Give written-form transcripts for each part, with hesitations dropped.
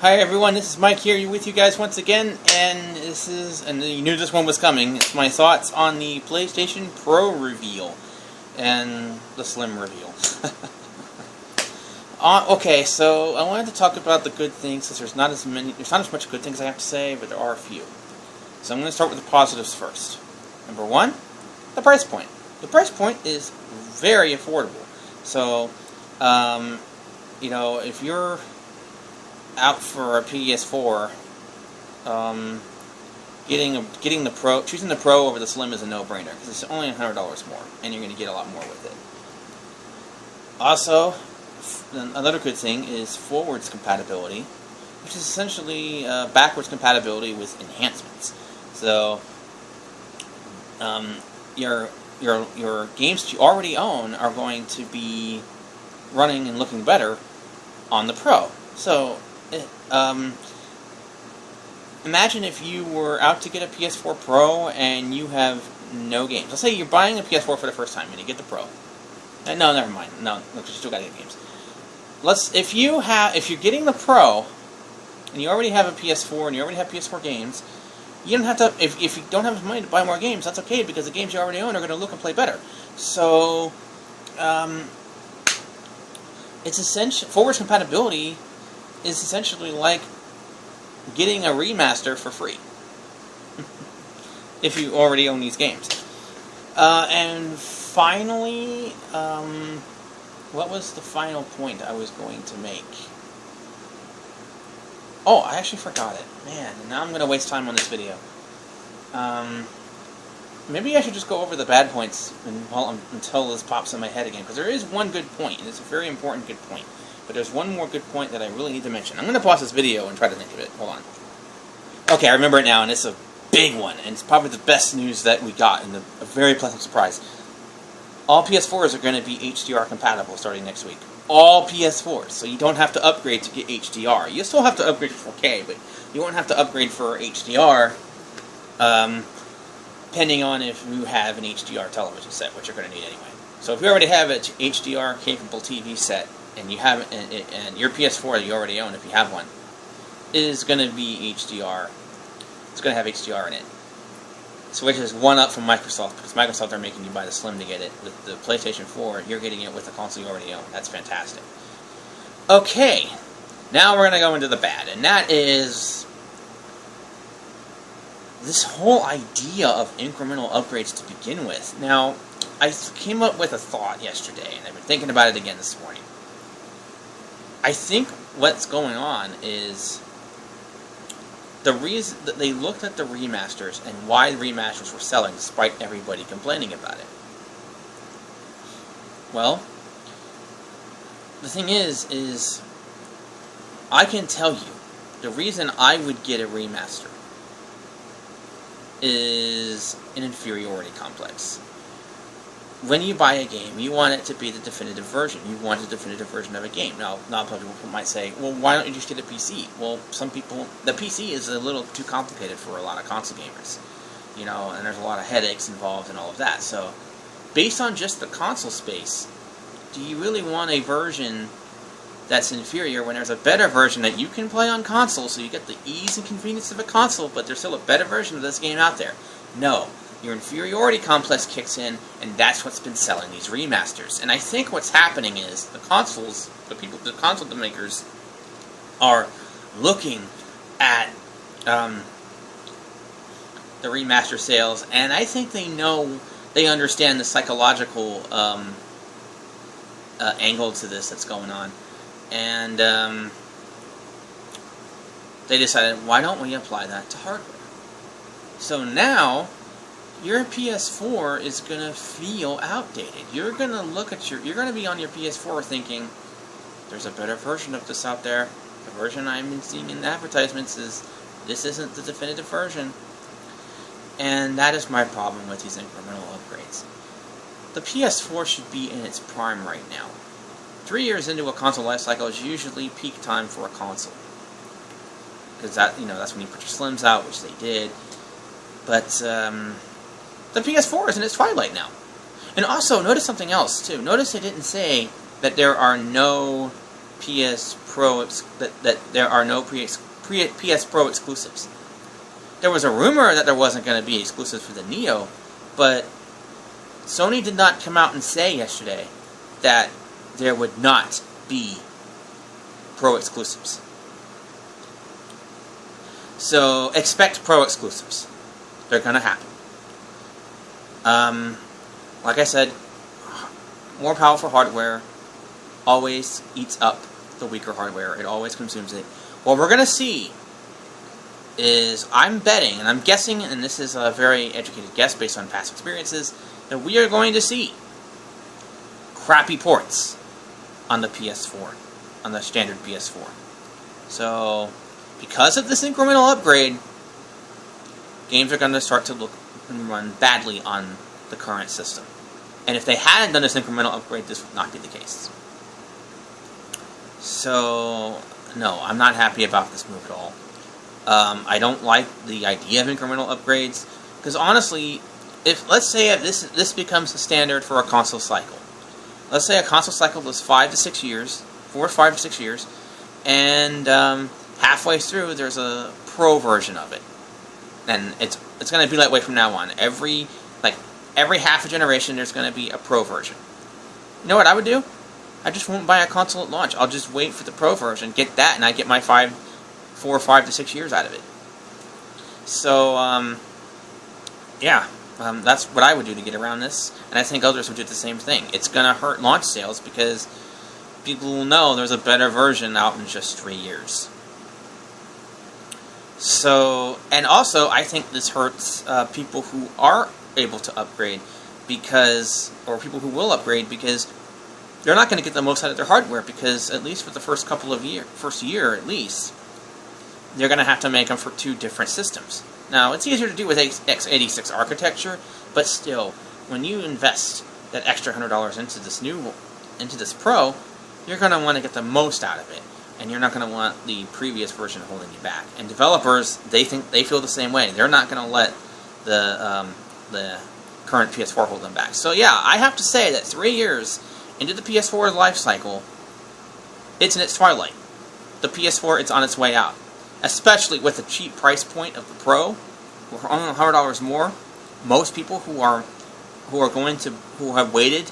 Hi everyone, this is Mike here with you guys once again, and you knew this one was coming. It's my thoughts on the PlayStation Pro Reveal and the Slim Reveal. Okay, so I wanted to talk about the good things, since there's not as much good things I have to say, but there are a few. So I'm going to start with the positives first. Number one, the price point. The price point is very affordable. So, if you're out for a PS4, choosing the Pro over the Slim is a no-brainer, because it's only $100 more, and you're going to get a lot more with it. Also, another good thing is forwards compatibility, which is essentially backwards compatibility with enhancements. So, your games that you already own are going to be running and looking better on the Pro. So, imagine if you were out to get a Ps4 Pro and you have no games. Let's say you're buying a PS4 for the first time and you get the Pro. No, never mind. No, because you still gotta get games. If you're getting the Pro and you already have a PS4 and you already have PS4 games, you don't have to. If you don't have money to buy more games, that's okay, because the games you already own are going to look and play better. So, it's essential. Forwards compatibility is essentially like getting a remaster for free if you already own these games. And finally, what was the final point I was going to make? Oh, I actually forgot it. Man, now I'm going to waste time on this video. Maybe I should just go over the bad points until this pops in my head again, because there is one good point, and it's a very important good point. But there's one more good point that I really need to mention. I'm going to pause this video and try to think of it. Hold on. Okay, I remember it now, and it's a big one, and it's probably the best news that we got, and a very pleasant surprise. All PS4s are going to be HDR compatible starting next week. All PS4s, so you don't have to upgrade to get HDR. You still have to upgrade for 4K, but you won't have to upgrade for HDR, depending on if you have an HDR television set, which you're going to need anyway. So if you already have an HDR-capable TV set, and you have and your PS4 that you already own, if you have one, is going to be HDR. It's going to have HDR in it. So which is one up from Microsoft, because Microsoft are making you buy the Slim to get it. With the PlayStation 4, you're getting it with the console you already own. That's fantastic. Okay, now we're going to go into the bad, and that is this whole idea of incremental upgrades to begin with. Now, I came up with a thought yesterday, and I've been thinking about it again this morning. I think what's going on is the reason that they looked at the remasters and why the remasters were selling despite everybody complaining about it. Well, the thing is I can tell you the reason I would get a remaster is an inferiority complex. When you buy a game, you want it to be the definitive version. You want the definitive version of a game. Now, not a lot of people might say, well, why don't you just get a PC? Well, some people, the PC is a little too complicated for a lot of console gamers. And there's a lot of headaches involved and all of that. So, based on just the console space, do you really want a version that's inferior when there's a better version that you can play on console, so you get the ease and convenience of a console, but there's still a better version of this game out there? No. Your inferiority complex kicks in, and that's what's been selling these remasters. And I think what's happening is the console makers are looking at the remaster sales, and I think they understand the psychological angle to this that's going on, and they decided, why don't we apply that to hardware? So now your PS4 is going to feel outdated. You're going to you're going to be on your PS4 thinking, there's a better version of this out there. The version I've been seeing in the advertisements this isn't the definitive version. And that is my problem with these incremental upgrades. The PS4 should be in its prime right now. 3 years into a console lifecycle is usually peak time for a console. Because that's when you put your Slims out, which they did. But the PS4 is in its twilight now. And also, notice something else, too. Notice they didn't say that there are no PS Pro that there are no PS Pro exclusives. There was a rumor that there wasn't going to be exclusives for the Neo, but Sony did not come out and say yesterday that there would not be Pro exclusives. So expect Pro exclusives. They're going to happen. Like I said, more powerful hardware always eats up the weaker hardware. It always consumes it. What we're going to see is, I'm betting, and I'm guessing, and this is a very educated guess based on past experiences, that we are going to see crappy ports on the PS4, on the standard PS4. So, because of this incremental upgrade, games are going to start to look and run badly on the current system. And if they hadn't done this incremental upgrade, this would not be the case. So, no, I'm not happy about this move at all. I don't like the idea of incremental upgrades, because honestly, let's say this becomes the standard for a console cycle. Let's say a console cycle was 5 to 6 years, 4 to 5 to 6 years, and halfway through there's a Pro version of it, and it's going to be that way from now on. Every half a generation, there's going to be a Pro version. You know what I would do? I just won't buy a console at launch. I'll just wait for the Pro version, get that, and I get my 4 or 5 to 6 years out of it. So, that's what I would do to get around this, and I think others would do the same thing. It's going to hurt launch sales because people will know there's a better version out in just 3 years. So, and also, I think this hurts people who are able to upgrade or people who will upgrade, because they're not going to get the most out of their hardware, because at least for the first year at least, they're going to have to make them for 2 different systems. Now, it's easier to do with x86 architecture, but still, when you invest that extra $100 into this Pro, you're going to want to get the most out of it, and you're not going to want the previous version holding you back. And developers, they feel the same way. They're not going to let the current PS4 hold them back. So yeah, I have to say that 3 years into the PS4's life cycle, it's in its twilight. The PS4, it's on its way out. Especially with the cheap price point of the Pro, for only $100 more. Most people who have waited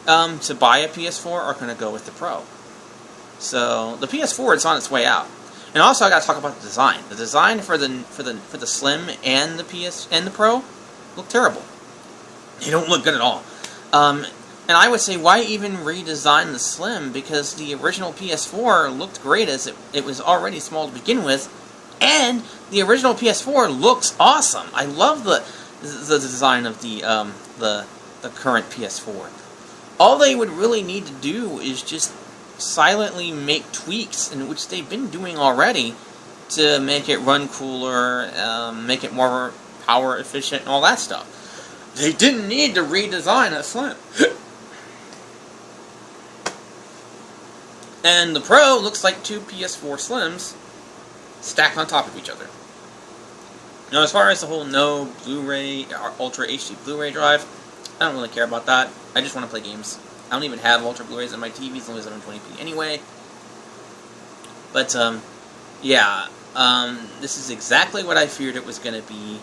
to buy a PS4 are going to go with the Pro. So the PS4, it's on its way out. And also, I got to talk about the design. The design for the Slim and the Pro look terrible. They don't look good at all. And I would say, why even redesign the Slim? Because the original PS4 looked great as it was already small to begin with, and the original PS4 looks awesome. I love the design of the current PS4. All they would really need to do is just silently make tweaks, in which they've been doing already, to make it run cooler, make it more power efficient, and all that stuff. They didn't need to redesign a Slim. And the Pro looks like 2 PS4 Slims stacked on top of each other. Now, as far as the whole no Blu-ray, Ultra HD Blu-ray drive, I don't really care about that. I just want to play games. I don't even have Ultra Blu-rays on my TV, as long as 720p anyway. But, this is exactly what I feared it was going to be.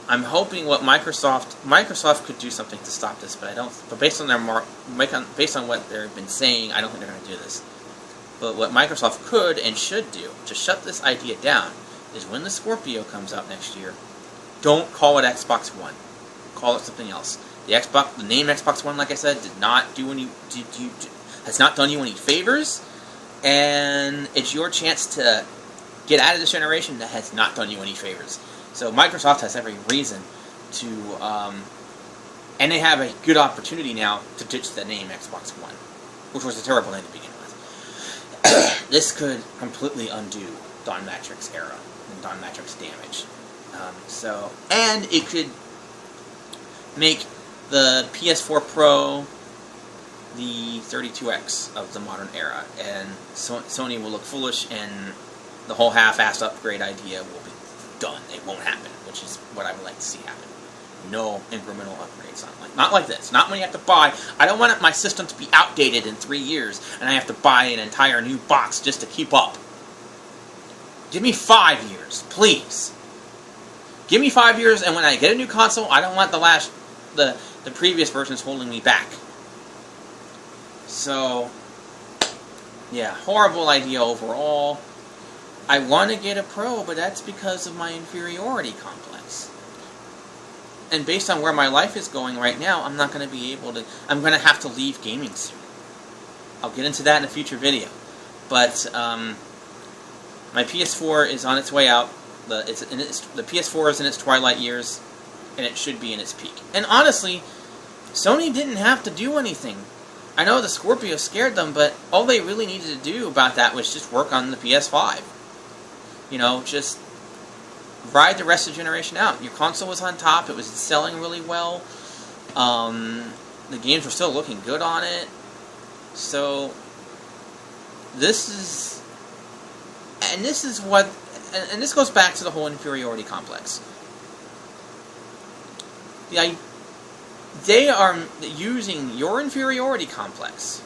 I'm hoping what Microsoft could do something to stop this, but I don't. But based on what they've been saying, I don't think they're going to do this. But what Microsoft could and should do to shut this idea down is, when the Scorpio comes out next year, don't call it Xbox One. Call it something else. The name Xbox One, like I said, has not done you any favors, and it's your chance to get out of this generation that has not done you any favors. So Microsoft has every reason to, and they have a good opportunity now to ditch the name Xbox One, which was a terrible name to begin with. This could completely undo Don Matrix era and Don Matrix damage. And it could make the PS4 Pro the 32X of the modern era, and Sony will look foolish, and the whole half-assed upgrade idea will be done. It won't happen, which is what I would like to see happen. no incremental upgrades on it. Not like this. Not when you have to buy. I don't want my system to be outdated in 3 years and I have to buy an entire new box just to keep up. Give me 5 years, please. Give me 5 years, and when I get a new console, I don't want the previous versions holding me back. So, yeah, horrible idea overall. I want to get a Pro, but that's because of my inferiority complex. And based on where my life is going right now, I'm not going to be able to... I'm going to have to leave gaming soon. I'll get into that in a future video. But, my PS4 is on its way out. The PS4 is in its twilight years, and it should be in its peak. And honestly, Sony didn't have to do anything. I know the Scorpio scared them, but all they really needed to do about that was just work on the PS5. You know, just ride the rest of the generation out. Your console was on top. It was selling really well. The games were still looking good on it. So, this is what... And this goes back to the whole inferiority complex. They are using your inferiority complex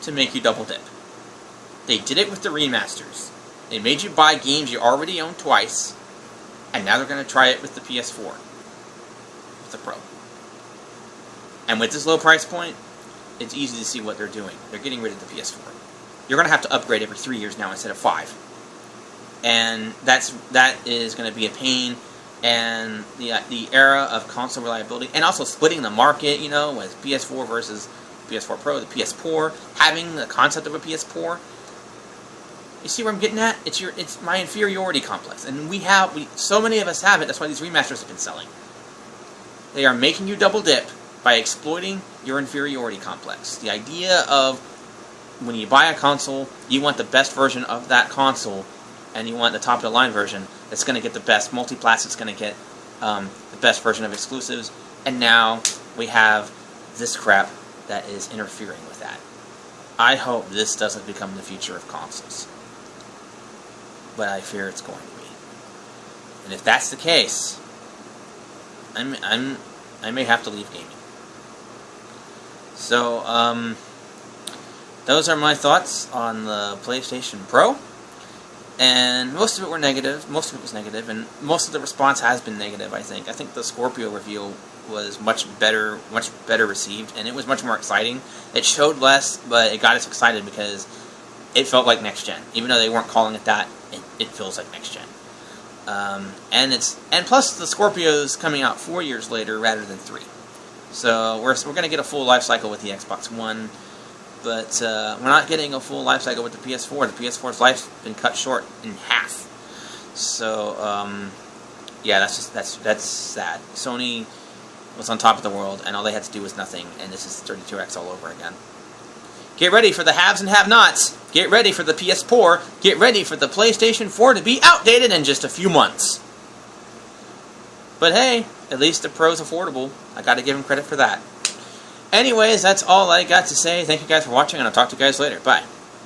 to make you double dip. They did it with the remasters. They made you buy games you already own twice, and now they're going to try it with the PS4, with the Pro. And with this low price point, it's easy to see what they're doing. They're getting rid of the PS4. You're going to have to upgrade every 3 years now instead of 5. And that is going to be a pain, and the era of console reliability, and also splitting the market, you know, with PS4 versus PS4 Pro, the PS4, having the concept of a PS4. You see where I'm getting at? It's my inferiority complex, and so many of us have it. That's why these remasters have been selling. They are making you double dip by exploiting your inferiority complex. The idea of when you buy a console, you want the best version of that console. And you want the top-of-the-line version that's going to get the best multi-plats, it's going to get the best version of exclusives, and now we have this crap that is interfering with that. I hope this doesn't become the future of consoles, but I fear it's going to be. And if that's the case, I may have to leave gaming. So, those are my thoughts on the PlayStation Pro. And most of it were negative. Most of it was negative, and most of the response has been negative. I think. I think the Scorpio reveal was much better received, and it was much more exciting. It showed less, but it got us excited because it felt like next gen. Even though they weren't calling it that, it feels like next gen. And plus the Scorpio's coming out 4 years later rather than 3. So we're going to get a full life cycle with the Xbox One. But we're not getting a full life cycle with the PS4. The PS4's life's been cut short in half. So, yeah, that's sad. Sony was on top of the world, and all they had to do was nothing, and this is 32X all over again. Get ready for the haves and have-nots. Get ready for the PS4. Get ready for the PlayStation 4 to be outdated in just a few months. But hey, at least the Pro's affordable. I gotta give him credit for that. Anyways, that's all I got to say. Thank you guys for watching, and I'll talk to you guys later. Bye.